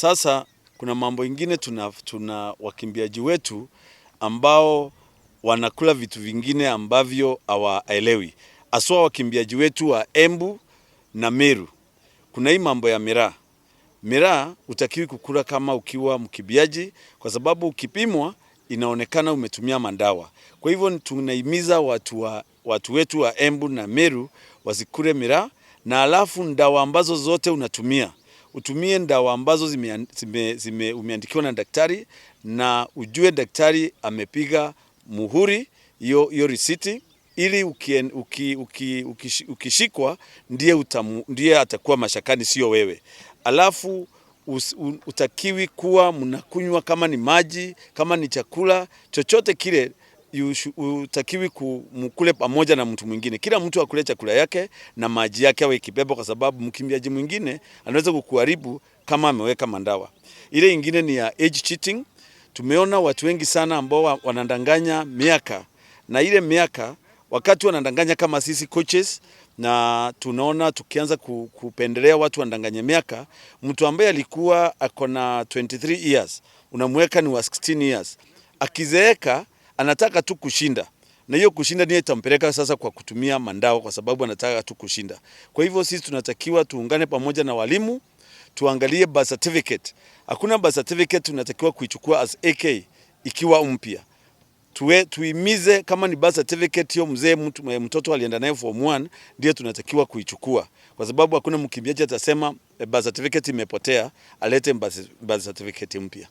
Sasa kuna mambo ingine tuna wakimbiaji wetu ambao wanakula vitu vingine ambavyo hawaelewi. Aswa wakimbiaji wetu wa Embu na Meru. Kuna hii mambo ya Miraa. Miraa utakiwi kukula kama ukiwa mkimbiaji kwa sababu ukipimwa inaonekana umetumia mandawa. Kwa hivyo tunahimiza watu wetu wa Embu na Meru wasikule Miraa, na alafu ndawa ambazo zote unatumia utumie ndawa ambazo umeandikiwa na daktari, na ujue daktari amepiga muhuri hiyo risiti, ili ukishikwa ndiye atakuwa mashakani, sio wewe. Alafu utakiwi kuwa mnakunywa, kama ni maji, kama ni chakula chochote kile, utakiwi kumkule pamoja na mtu mwingine. Kila mtu akule chakula yake na maji yake awe kibeba, kwa sababu mkimbiaji mwingine anaweza kukuharibu kama ameweka mandawa. Ile ingine ni ya age cheating. Tumeona watu wengi sana ambao wanadanganya miaka, na ile miaka wakati wanadanganya kama sisi coaches, na tunaona tukianza kupendelea watu wanadanganya miaka. Mtu ambaye alikuwa akona 23 years unamweka ni wa 16 years, akizeeka anataka tu kushinda, na hiyo kushinda ndiye itampeleka sasa kwa kutumia mandawa, kwa sababu anataka tu kushinda. Kwa hivyo sisi tunatakiwa tuungane pamoja na walimu, tuangalie birth certificate. Hakuna birth certificate tunatakiwa kuichukua as AK ikiwa mpya. Tuimize kama ni birth certificate hiyo mzee mtoto alienda naye form 1 ndio tunatakiwa kuichukua, kwa sababu hakuna mkimbiaji atasema birth certificate imepotea, alete birth certificate mpya.